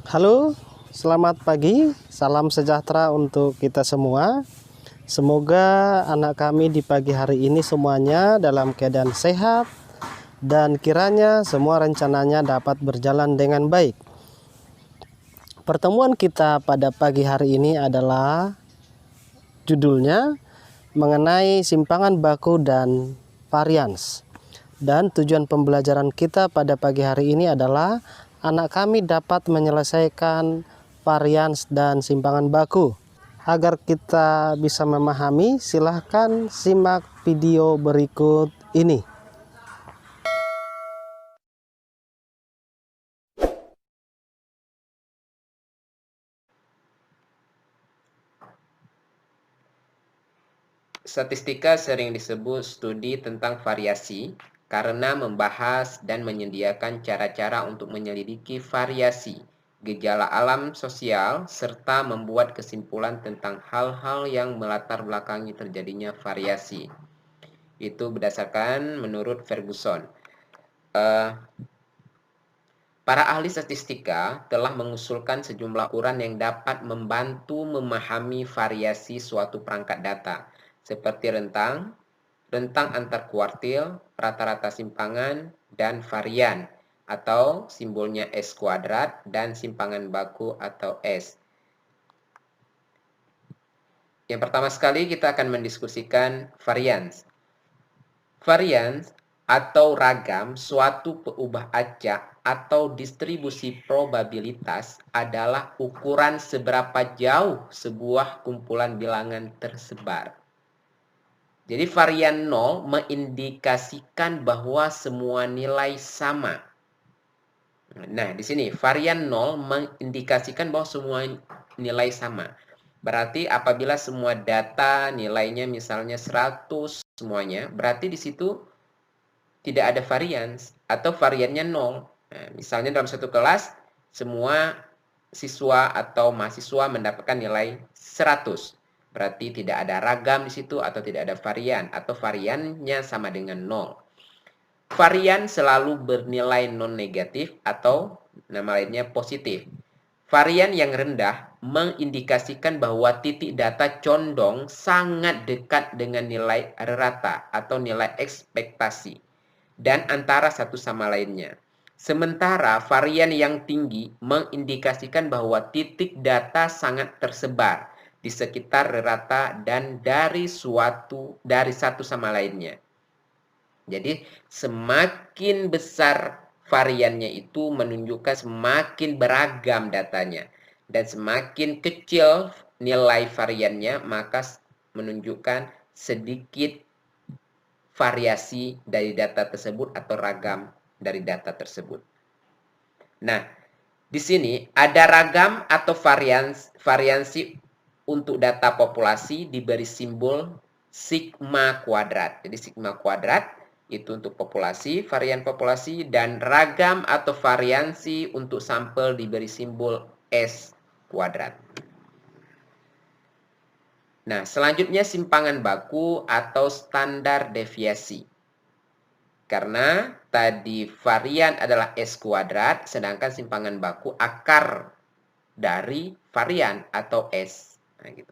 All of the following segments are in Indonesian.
Halo, selamat pagi. Salam sejahtera untuk kita semua. Semoga anak kami di pagi hari ini semuanya dalam keadaan sehat dan kiranya semua rencananya dapat berjalan dengan baik. Pertemuan kita pada pagi hari ini adalah judulnya mengenai simpangan baku dan varians. Dan tujuan pembelajaran kita pada pagi hari ini adalah anak kami dapat menyelesaikan varians dan simpangan baku. Agar kita bisa memahami, silahkan simak video berikut ini. Statistika sering disebut studi tentang variasi karena membahas dan menyediakan cara-cara untuk menyelidiki variasi, gejala alam sosial, serta membuat kesimpulan tentang hal-hal yang melatar belakangi terjadinya variasi. Itu berdasarkan menurut Ferguson. Para ahli statistika telah mengusulkan sejumlah ukuran yang dapat membantu memahami variasi suatu perangkat data, seperti rentang antar kuartil, rata-rata simpangan, dan varian, atau simbolnya S kuadrat, dan simpangan baku atau S. Yang pertama sekali kita akan mendiskusikan varians. Varians atau ragam suatu peubah acak atau distribusi probabilitas adalah ukuran seberapa jauh sebuah kumpulan bilangan tersebar. Jadi varian 0 mengindikasikan bahwa semua nilai sama. Nah, di sini varian 0 mengindikasikan bahwa semua nilai sama. Berarti apabila semua data nilainya misalnya 100 semuanya, berarti di situ tidak ada varians atau variannya 0. Nah, misalnya dalam satu kelas semua siswa atau mahasiswa mendapatkan nilai 100. Berarti tidak ada ragam di situ atau tidak ada varian atau variannya sama dengan 0. Varian selalu bernilai non negatif atau nama lainnya positif. Varian yang rendah mengindikasikan bahwa titik data condong sangat dekat dengan nilai rata atau nilai ekspektasi dan antara satu sama lainnya. Sementara varian yang tinggi mengindikasikan bahwa titik data sangat tersebar di sekitar rata dan dari satu sama lainnya. Jadi semakin besar variannya itu menunjukkan semakin beragam datanya. Dan semakin kecil nilai variannya maka menunjukkan sedikit variasi dari data tersebut atau ragam dari data tersebut. Nah, di sini ada ragam atau variansi untuk data populasi diberi simbol sigma kuadrat. Jadi sigma kuadrat itu untuk populasi, varian populasi, dan ragam atau variansi untuk sampel diberi simbol S kuadrat. Nah, selanjutnya simpangan baku atau standar deviasi. Karena tadi varian adalah S kuadrat, sedangkan simpangan baku akar dari varian atau S. Nah, gitu.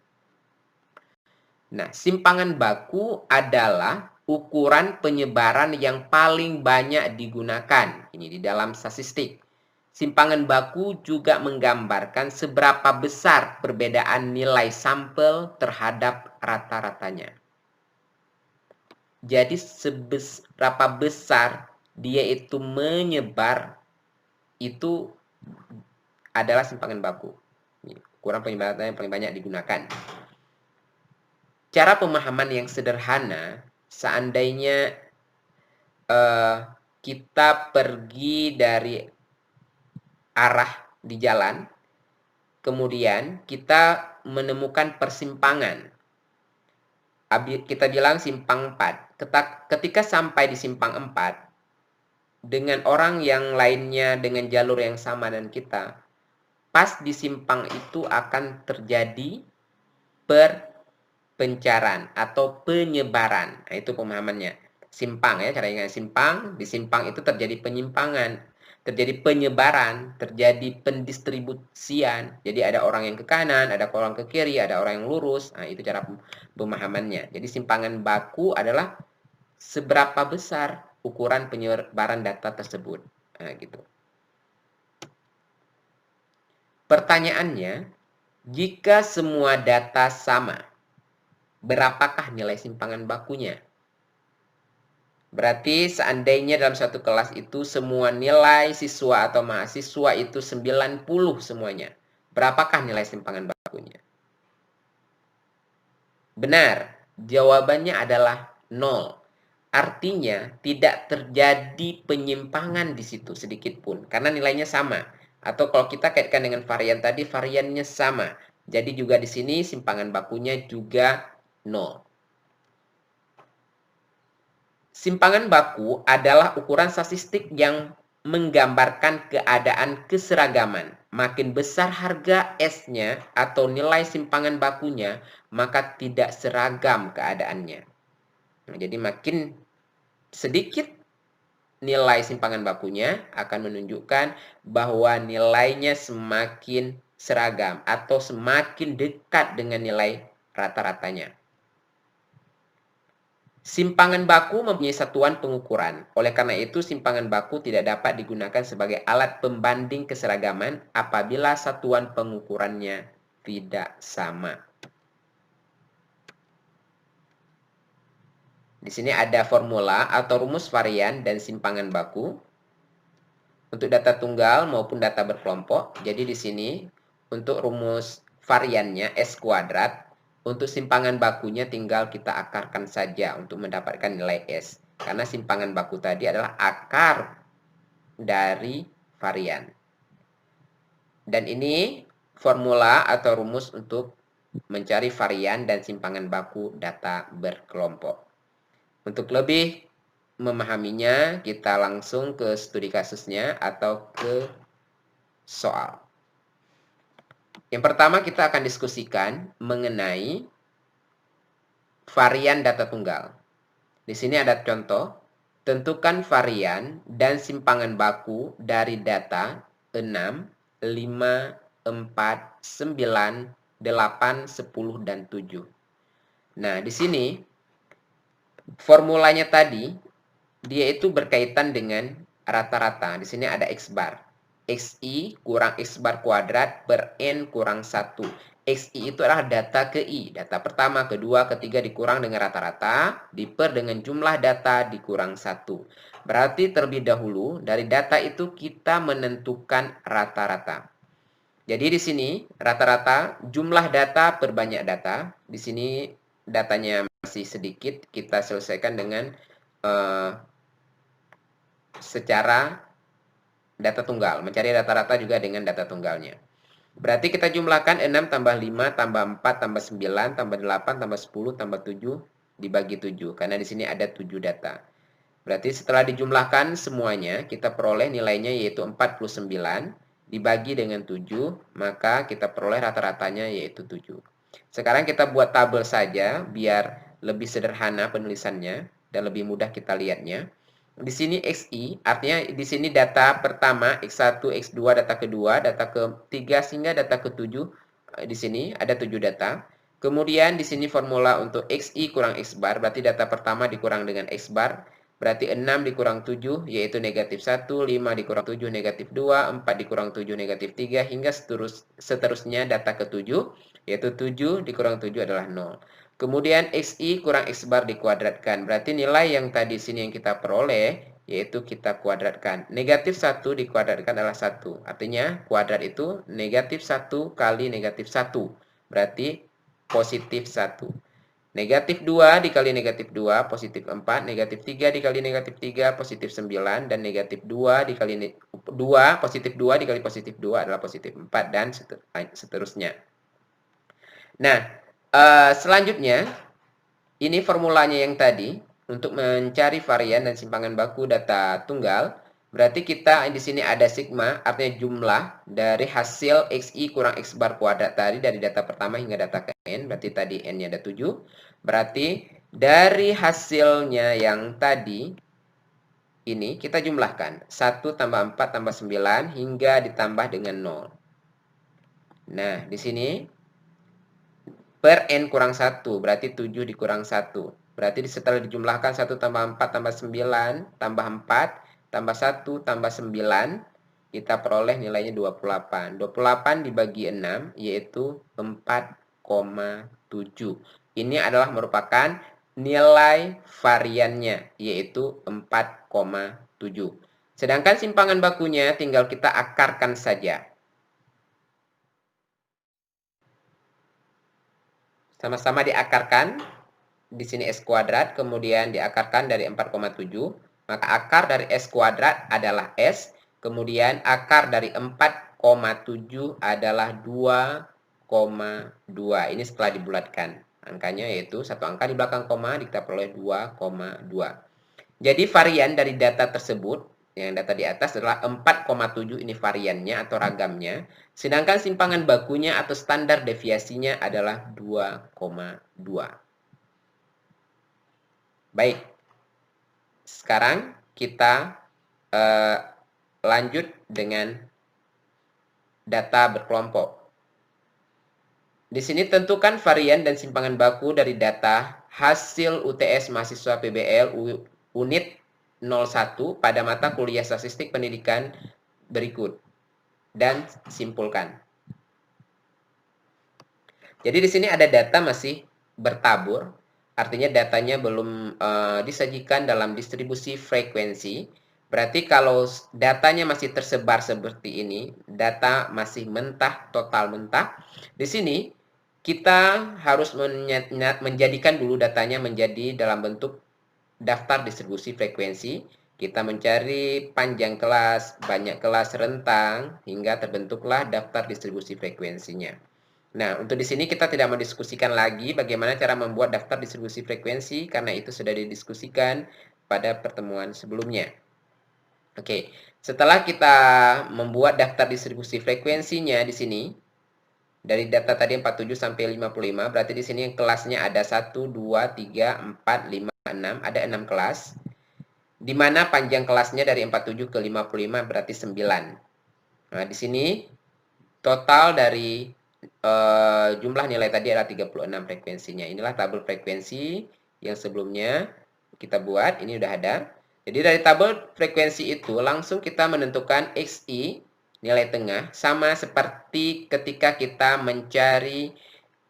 Nah, simpangan baku adalah ukuran penyebaran yang paling banyak digunakan. Ini di dalam statistik. Simpangan baku juga menggambarkan seberapa besar perbedaan nilai sampel terhadap rata-ratanya. Jadi seberapa besar dia itu menyebar itu adalah simpangan baku. Ukuran penyebaran yang paling banyak digunakan. Cara pemahaman yang sederhana, seandainya kita pergi dari arah di jalan, kemudian kita menemukan persimpangan. Kita bilang simpang 4. Ketika sampai di simpang 4, dengan orang yang lainnya dengan jalur yang sama dan kita, pas di simpang itu akan terjadi perpencaran atau penyebaran. Nah, itu pemahamannya. Simpang ya, cara ingat simpang, di simpang itu terjadi penyimpangan. terjadi penyebaran, terjadi pendistribusian. Jadi ada orang yang ke kanan, ada orang ke kiri, ada orang yang lurus. Nah, itu cara pemahamannya. Jadi simpangan baku adalah seberapa besar ukuran penyebaran data tersebut. Nah, gitu. Pertanyaannya, jika semua data sama, berapakah nilai simpangan bakunya? Berarti seandainya dalam satu kelas itu semua nilai siswa atau mahasiswa itu 90 semuanya. Berapakah nilai simpangan bakunya? Benar, jawabannya adalah 0. Artinya tidak terjadi penyimpangan di situ sedikit pun karena nilainya sama. Atau kalau kita kaitkan dengan varian tadi, variannya sama. Jadi juga di sini simpangan bakunya juga 0. Simpangan baku adalah ukuran statistik yang menggambarkan keadaan keseragaman. Makin besar harga S-nya atau nilai simpangan bakunya, maka tidak seragam keadaannya. Nah, jadi makin sedikit nilai simpangan bakunya akan menunjukkan bahwa nilainya semakin seragam atau semakin dekat dengan nilai rata-ratanya. Simpangan baku mempunyai satuan pengukuran. Oleh karena itu, simpangan baku tidak dapat digunakan sebagai alat pembanding keseragaman apabila satuan pengukurannya tidak sama. Di sini ada formula atau rumus varian dan simpangan baku untuk data tunggal maupun data berkelompok. Jadi di sini untuk rumus variannya S kuadrat. Untuk simpangan bakunya tinggal kita akarkan saja untuk mendapatkan nilai S. Karena simpangan baku tadi adalah akar dari varian. Dan ini formula atau rumus untuk mencari varian dan simpangan baku data berkelompok. Untuk lebih memahaminya, kita langsung ke studi kasusnya atau ke soal. Yang pertama kita akan diskusikan mengenai varian data tunggal. Di sini ada contoh, tentukan varian dan simpangan baku dari data 6, 5, 4, 9, 8, 10, dan 7. Nah, di sini formulanya tadi dia itu berkaitan dengan rata-rata. Di sini ada X bar. XI kurang X bar kuadrat per N kurang 1. XI itu adalah data ke I. Data pertama, kedua, ketiga dikurang dengan rata-rata, diper dengan jumlah data dikurang 1. Berarti terlebih dahulu dari data itu kita menentukan rata-rata. Jadi di sini rata-rata jumlah data per banyak data. Di sini datanya masih sedikit, kita selesaikan dengan secara data tunggal. Mencari rata-rata juga dengan data tunggalnya. Berarti kita jumlahkan 6 tambah 5 tambah 4 tambah 9 tambah 8 tambah 10 tambah 7 dibagi 7. Karena di sini ada 7 data. Berarti setelah dijumlahkan semuanya, kita peroleh nilainya yaitu 49 dibagi dengan 7, maka kita peroleh rata-ratanya yaitu 7. Sekarang kita buat tabel saja biar lebih sederhana penulisannya dan lebih mudah kita lihatnya. Di sini XI, artinya di sini data pertama, X1, X2, data kedua, data ketiga, sehingga data ke-7. Di sini ada 7 data. Kemudian di sini formula untuk XI kurang X bar, berarti data pertama dikurang dengan X bar. Berarti 6 dikurang 7, yaitu negatif 1, 5 dikurang 7, negatif 2, 4 dikurang 7, negatif 3, hingga seterusnya data ke-7, yaitu 7 dikurang 7 adalah 0. Kemudian XI kurang X bar dikuadratkan. Berarti nilai yang tadi sini yang kita peroleh, yaitu kita kuadratkan. Negatif 1 dikuadratkan adalah 1. Artinya kuadrat itu negatif 1 kali negatif 1. Berarti positif 1. Negatif 2 dikali negatif 2, positif 4. Negatif 3 dikali negatif 3, positif 9. Dan negatif 2 dikali 2, positif 2 dikali positif 2 adalah positif 4. Dan seterusnya. Nah, selanjutnya, ini formulanya yang tadi untuk mencari varian dan simpangan baku data tunggal. Berarti kita di sini ada sigma, artinya jumlah dari hasil XI kurang X bar kuadrat tadi dari data pertama hingga data ke N. Berarti tadi N-nya ada 7. Berarti dari hasilnya yang tadi, ini kita jumlahkan. 1 tambah 4 tambah 9 hingga ditambah dengan 0. Nah, di sini per n kurang 1, berarti 7 dikurang 1. Berarti setelah dijumlahkan 1 tambah 4 tambah 9, tambah 4, tambah 1, tambah 9, kita peroleh nilainya 28. 28 dibagi 6, yaitu 4,7. Ini adalah merupakan nilai variannya, yaitu 4,7. Sedangkan simpangan bakunya tinggal kita akarkan saja. Sama-sama diakarkan. Di sini S kuadrat, kemudian diakarkan dari 4,7. Maka akar dari S kuadrat adalah S. Kemudian akar dari 4,7 adalah 2,2. Ini setelah dibulatkan. Angkanya yaitu satu angka di belakang koma, kita peroleh 2,2. Jadi varian dari data tersebut, yang data di atas adalah 4,7, ini variannya atau ragamnya. Sedangkan simpangan bakunya atau standar deviasinya adalah 2,2. Baik, sekarang kita lanjut dengan data berkelompok. Di sini tentukan varian dan simpangan baku dari data hasil UTS mahasiswa PBL unit 01 pada mata kuliah statistik pendidikan berikut dan simpulkan. Jadi di sini ada data masih bertabur, artinya datanya belum disajikan dalam distribusi frekuensi. Berarti kalau datanya masih tersebar seperti ini, data masih mentah, total mentah. Di sini kita harus menjadikan dulu datanya menjadi dalam bentuk daftar distribusi frekuensi. Kita mencari panjang kelas, banyak kelas, rentang, hingga terbentuklah daftar distribusi frekuensinya. Nah, untuk di sini kita tidak mendiskusikan lagi bagaimana cara membuat daftar distribusi frekuensi, karena itu sudah didiskusikan pada pertemuan sebelumnya. Oke, setelah kita membuat daftar distribusi frekuensinya di sini, dari data tadi 47 sampai 55, berarti di sini kelasnya ada 1, 2, 3, 4, 5, 6, ada 6 kelas. Di mana panjang kelasnya dari 47 ke 55 berarti 9. Nah, di sini total dari jumlah nilai tadi adalah 36 frekuensinya. Inilah tabel frekuensi yang sebelumnya kita buat, ini udah ada. Jadi dari tabel frekuensi itu langsung kita menentukan XI, nilai tengah, sama seperti ketika kita mencari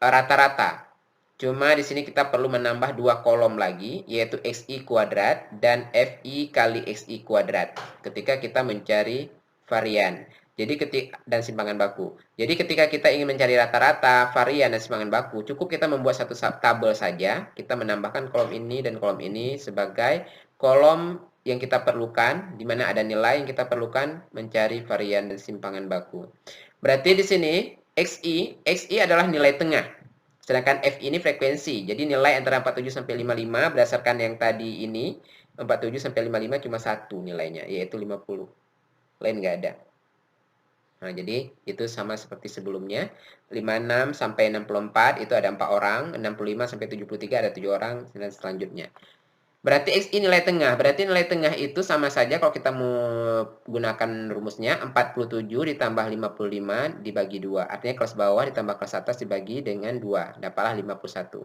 rata-rata. Cuma di sini kita perlu menambah 2 kolom lagi, yaitu XI kuadrat dan FI kali XI kuadrat ketika kita mencari varian. Jadi dan simpangan baku. Jadi ketika kita ingin mencari rata-rata, varian, dan simpangan baku, cukup kita membuat satu tabel saja. Kita menambahkan kolom ini dan kolom ini sebagai kolom yang kita perlukan, di mana ada nilai yang kita perlukan mencari varian dan simpangan baku. Berarti di sini XI adalah nilai tengah. Sedangkan F ini frekuensi. Jadi nilai antara 47 sampai 55 berdasarkan yang tadi ini, 47 sampai 55 cuma satu nilainya, yaitu 50. Lain nggak ada. Nah, jadi itu sama seperti sebelumnya. 56 sampai 64 itu ada 4 orang, 65 sampai 73 ada 7 orang, dan selanjutnya. Berarti XI nilai tengah. Berarti nilai tengah itu sama saja kalau kita mau gunakan rumusnya 47 ditambah 55 dibagi 2. Artinya kelas bawah ditambah kelas atas dibagi dengan 2. Dapatlah 51.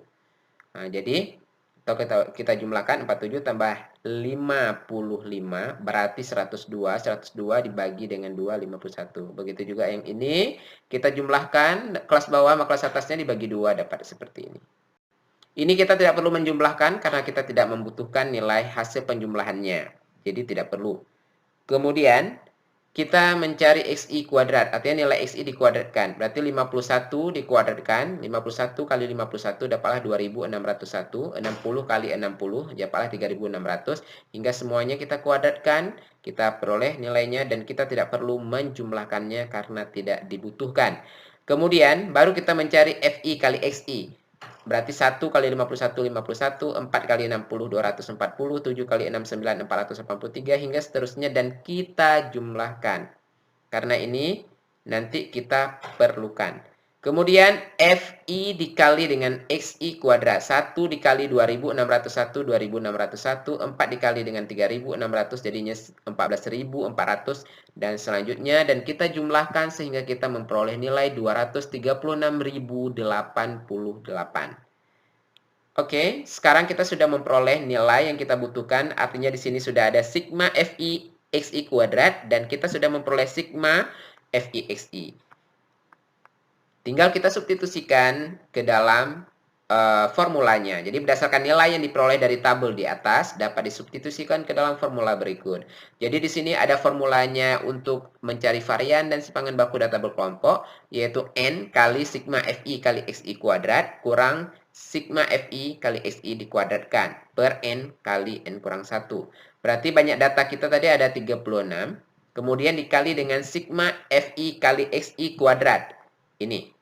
Nah, jadi kalau kita jumlahkan 47 tambah 55 berarti 102. 102 dibagi dengan 2, 51. Begitu juga yang ini, kita jumlahkan kelas bawah sama kelas atasnya dibagi 2, dapat seperti ini. Ini kita tidak perlu menjumlahkan karena kita tidak membutuhkan nilai hasil penjumlahannya. Jadi tidak perlu. Kemudian kita mencari XI kuadrat, artinya nilai XI dikuadratkan. Berarti 51 dikuadratkan, 51 kali 51 dapatlah 2601, 60 kali 60 dapatlah 3600, hingga semuanya kita kuadratkan, kita peroleh nilainya dan kita tidak perlu menjumlahkannya karena tidak dibutuhkan. Kemudian baru kita mencari FI kali XI. Berarti 1 kali 51, 51, 4 kali 60, 240, 7 kali 69, 483, hingga seterusnya, dan kita jumlahkan. Karena ini nanti kita perlukan. Kemudian FI dikali dengan XI kuadrat. 1 dikali 2601, 2601. 4 dikali dengan 3600 jadinya 14400. Dan selanjutnya, dan kita jumlahkan sehingga kita memperoleh nilai 236.088. Oke, sekarang kita sudah memperoleh nilai yang kita butuhkan. Artinya di sini sudah ada sigma FI XI kuadrat. Dan kita sudah memperoleh sigma FI XI. Tinggal kita substitusikan ke dalam formulanya. Jadi berdasarkan nilai yang diperoleh dari tabel di atas dapat disubstitusikan ke dalam formula berikut. Jadi di sini ada formulanya untuk mencari varian dan simpangan baku data berkelompok, yaitu N kali sigma FI kali XI kuadrat kurang sigma FI kali XI dikuadratkan per N kali N kurang 1. Berarti banyak data kita tadi ada 36. Kemudian dikali dengan sigma FI kali XI kuadrat. Ini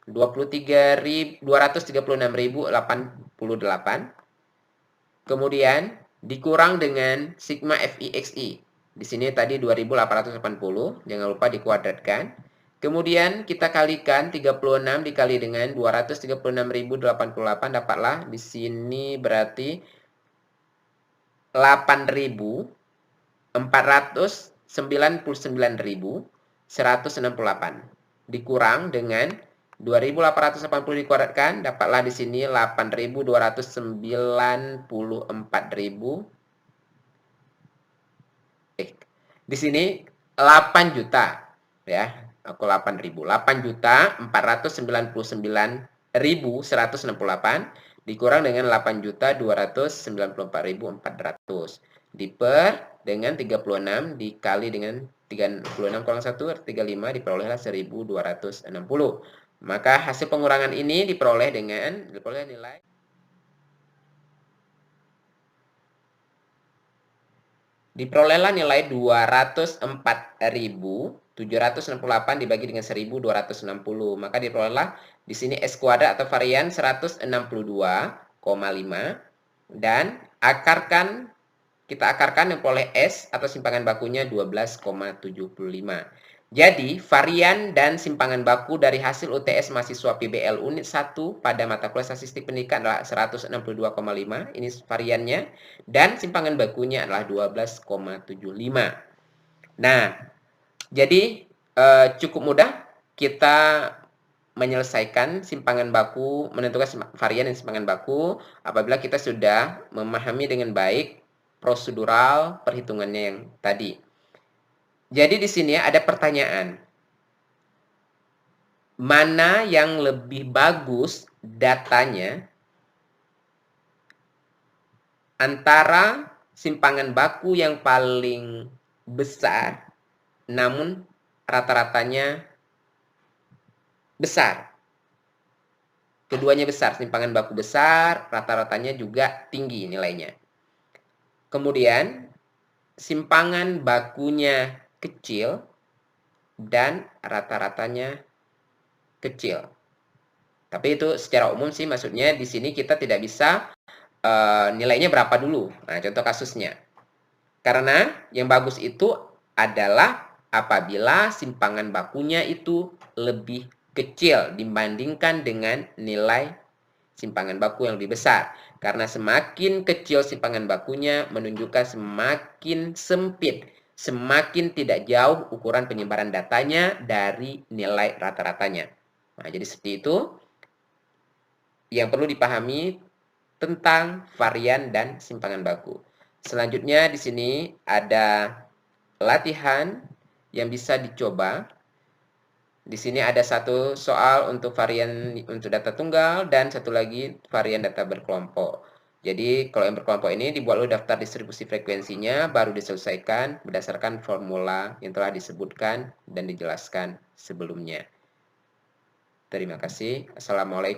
236.088. Kemudian dikurang dengan sigma FI/XI. Di sini tadi 2880, jangan lupa dikuadratkan. Kemudian kita kalikan 36 dikali dengan 236.088 dapatlah di sini berarti 8.499.168 dikurang dengan 2.880 dikuadratkan, dapatlah di sini 8.294.000. Di sini 8 juta ya. Aku 8.000. 8.499.168 dikurang dengan 8.294.400 diper dengan 36 dikali dengan 36 kurang 1 35 diperolehlah 1.260. Maka hasil pengurangan ini diperoleh nilai diperolehlah nilai 204.768 dibagi dengan 1.260. Maka diperolehlah di sini S kuadrat atau varian 162,5 dan kita akarkan memperoleh S atau simpangan bakunya 12,75. Jadi, varian dan simpangan baku dari hasil UTS mahasiswa PBL unit 1 pada mata kuliah statistik pendidikan adalah 162,5. Ini variannya. Dan simpangan bakunya adalah 12,75. Nah, jadi cukup mudah kita menyelesaikan simpangan baku, menentukan varian dan simpangan baku apabila kita sudah memahami dengan baik prosedural perhitungannya yang tadi. Jadi di sini ada pertanyaan. Mana yang lebih bagus datanya antara simpangan baku yang paling besar namun rata-ratanya besar. Keduanya besar, simpangan baku besar, rata-ratanya juga tinggi nilainya. Kemudian simpangan bakunya kecil dan rata-ratanya kecil. Tapi itu secara umum sih, maksudnya di sini kita tidak bisa nilainya berapa dulu. Nah, contoh kasusnya. Karena yang bagus itu adalah apabila simpangan bakunya itu lebih kecil dibandingkan dengan nilai simpangan baku yang lebih besar. Karena semakin kecil simpangan bakunya menunjukkan semakin sempit, semakin tidak jauh ukuran penyebaran datanya dari nilai rata-ratanya. Nah, jadi seperti itu yang perlu dipahami tentang varian dan simpangan baku. Selanjutnya di sini ada latihan yang bisa dicoba. Di sini ada satu soal untuk varian untuk data tunggal dan satu lagi varian data berkelompok. Jadi kalau yang berkelompok ini dibuat dulu daftar distribusi frekuensinya, baru diselesaikan berdasarkan formula yang telah disebutkan dan dijelaskan sebelumnya. Terima kasih. Assalamualaikum.